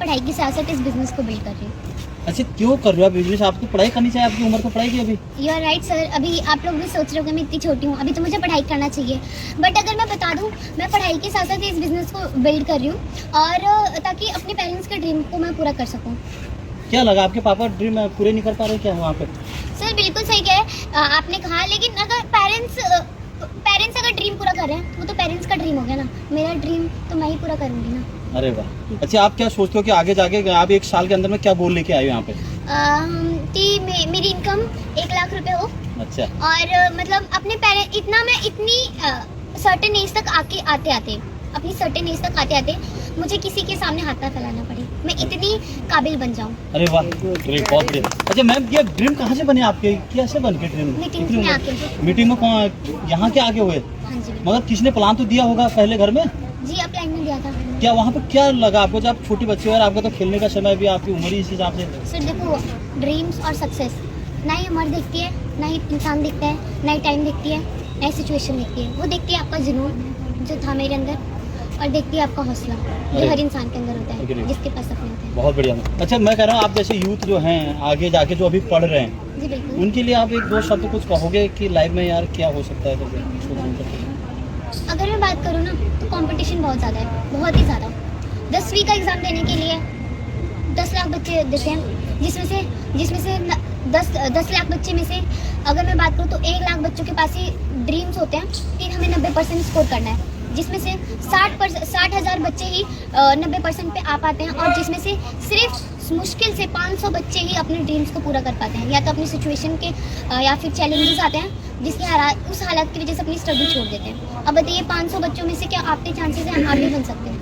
पढ़ाई के साथ साथ इस बिजनेस को बिल्ड कर रही हूँ। अच्छा, क्यों कर रहे हो आप बिजनेस? आपको पढ़ाई करनी चाहिए, आपकी उम्र तो पढ़ाई की अभी। You are right sir. अभी आप लोग भी सोच रहे हो कि मैं इतनी छोटी हूँ, अभी तो मुझे पढ़ाई करना चाहिए। बट अगर मैं बता दूँ, मैं पढ़ाई के साथ साथ इस बिजनेस को बिल्ड कर रही हूँ, और ताकि अपने पेरेंट्स के ड्रीम को मैं पूरा कर सकूँ। क्या लगा, आपके पापा ड्रीम पूरे नहीं कर पा रहे क्या वहाँ पे? सर बिल्कुल सही कहे आपने कहा, लेकिन अगर पेरेंट्स अगर ड्रीम पूरा कर रहे हैं, वो तो पेरेंट्स का ड्रीम हो गया ना। मेरा ड्रीम तो मैं ही पूरा करूँगी ना। अरे वाह। अच्छा, आप क्या सोचते हो कि आगे जाके आप 1 साल के अंदर में क्या गोल लेके आए हो यहाँ पे? कि मेरी इनकम 1 लाख रुपए हो, अच्छा। और मतलब अपने पेरेंट इतनी सर्टेन एज तक अपनी सर्टेन एज तक आते मुझे किसी के सामने हाथ ना फैलाना पड़े, मैं इतनी काबिल बन जाऊँ। अरे वाह, ग्रेट, बहुत बढ़िया। अच्छा मैम, ये ड्रीम कहाँ से बने आपके? कैसे बन के ड्रीम? मीटिंग्स में आके। मीटिंग में कौन, यहाँ के आगे हुए? हाँ जी मगर किसने प्लान तो दिया होगा पहले घर में? जी, आप लाइन में दिया था। क्या वहाँ पे क्या लगा आपको जब आप छोटी बच्ची हो, और आपका तो खेलने का समय भी, आपकी उम्र ही इस हिसाब से? सर देखो, ड्रीम्स और सक्सेस ना ही उम्र दिखती है, ना ही इंसान दिखता है, ना ही टाइम दिखती है, ना ही सिचुएशन दिखती है। वो देखती है आपका जुनून जो था मेरे अंदर, और देखती है आपका हौसला जो हर इंसान के अंदर होता है, जिसके पास सपने होते हैं। बहुत बढ़िया। अच्छा मैं कह रहा हूँ, आप जैसे यूथ जो हैं आगे जाके जो अभी पढ़ रहे हैं, जी बिल्कुल। उनके लिए आप 1-2 शब्द कुछ कहोगे कि लाइफ में यार क्या हो सकता है? अगर मैं बात करूँ ना, तो कंपटीशन बहुत ज़्यादा है, बहुत ही ज़्यादा। 10वीं का एग्ज़ाम देने के लिए 10 लाख बच्चे देते हैं, जिसमें से 10 लाख बच्चे में से अगर मैं बात करूँ तो 1 लाख बच्चों के पास ही ड्रीम्स होते हैं कि हमें 90% स्कोर करना है, जिसमें से 60,000 बच्चे ही 90% पे आ पाते हैं, और जिसमें से सिर्फ मुश्किल से 500 बच्चे ही अपने ड्रीम्स को पूरा कर पाते हैं, या तो अपनी सिचुएशन के या फिर चैलेंजेस आते हैं जिसके उस हालत की वजह से अपनी स्टडी छोड़ देते हैं। अब बताइए 500 बच्चों में से क्या आपके चांसेस हैं आप भी बन सकते हैं?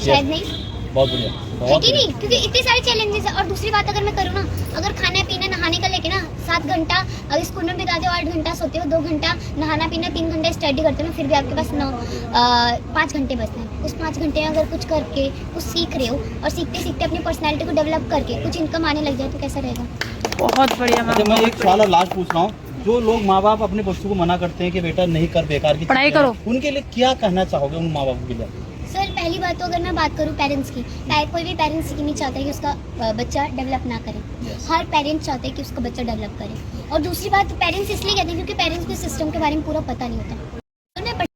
शायद नहीं। बहुत बढ़िया, है कि नहीं? क्योंकि इतने सारे चैलेंजेस है। और दूसरी बात अगर मैं करूँ ना, अगर खाना पीना नहाने का लेके ना 7 घंटा अगर स्कूल में बिताते हो, 8 घंटा सोते हो, 2 घंटा नहाना पीना, 3 घंटे स्टडी करते हो ना, फिर भी आपके पास 5 घंटे बचते हैं। उस 5 घंटे में अगर कुछ करके कुछ सीख रहे हो, और सीखते सीखते अपनी पर्सनैलिटी को डेवलप करके कुछ इनकम आने लग जाए, तो कैसा रहेगा? बहुत बढ़िया। अच्छा मैं एक सवाल और लास्ट पूछ रहा हूँ, जो लोग माँ बाप अपने बच्चों को मना करते हैं कि बेटा नहीं कर, बेकार की पढ़ाई करो, उनके लिए क्या कहना चाहोगे उन माँ बाप के लिए? सर पहली बात तो अगर मैं बात करूँ पेरेंट्स की, कोई भी पेरेंट्स नहीं चाहता कि उसका बच्चा डेवलप ना करे। हर पेरेंट्स चाहते हैं कि उसका बच्चा डेवलप करे। और दूसरी बात, पेरेंट्स इसलिए कहते हैं क्योंकि पेरेंट्स को सिस्टम के बारे में पूरा पता नहीं होता।